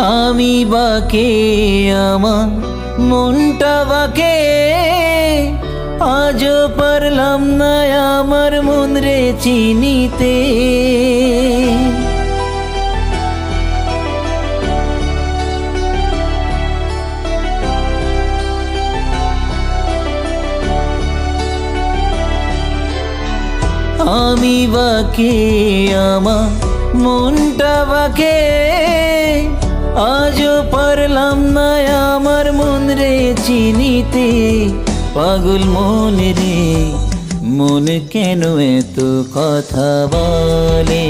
আমি বাকে আমার মনটা বাকে, আজও পারলাম না আমার মন রে চিনিতে। আমি বাকে আমার মনটা বাকে, আজও পারলাম না আমার মন রে চিনিতে। পাগল মন রে মন কেন এত কথা বলে,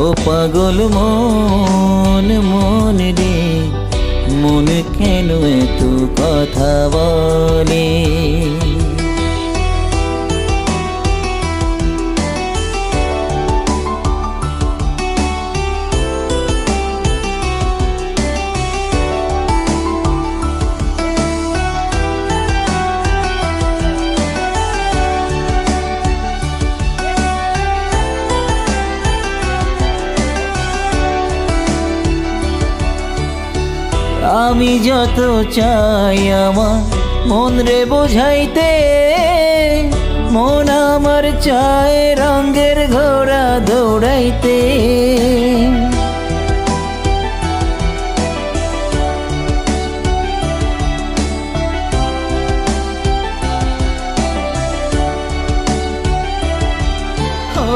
ও পাগল মন মন রে মন কেন এত কথা বলে। আমি যত চাই আমার মন রে বোঝাইতে, মন আমার চায় রঙের ঘোড়া দৌড়াইতে। ও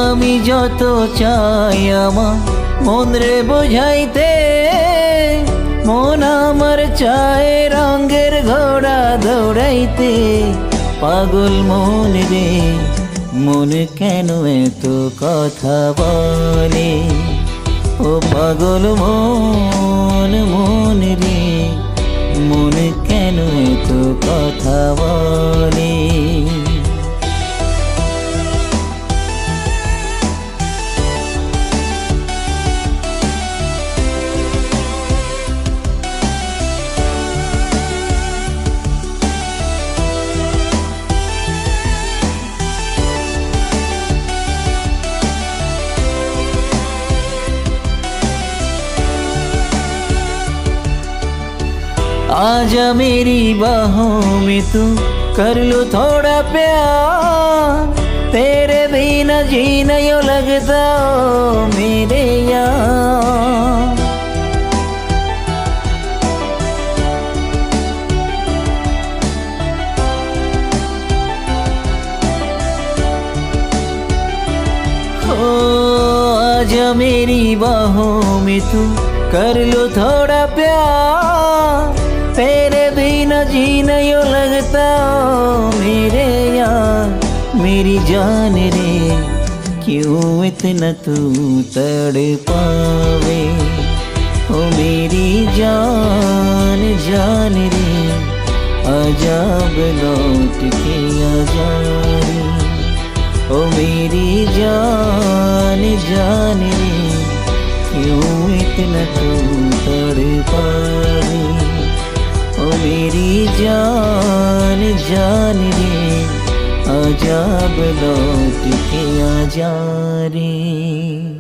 আমি যত চাই আমার মন রে বোঝাইতে, মন আমার চায় রঙের ঘোড়া দৌড়াইতে। পাগল মন রে মন কেন এত কথা বলে, ও পাগল মন মন রে মন কেন এত কথা বলে। आजा मेरी बाहों में तू कर लो थोड़ा प्यार, तेरे बिना जी नहीं लगता ओ मेरे यार। ओ आजा मेरी बाहों में तू कर लो थोड़ा प्यार, तेरे बिना जी नहीं लगता ओ मेरे यार। मेरी जान रे क्यों इतना तू तड़पावे, ओ मेरी जान जान रे आजा लौट के आजा रे, ओ मेरी जान जान रे क्यों इतना तू तड़पावे, ओ मेरी जान जान रे आजा लौट के आजा रे।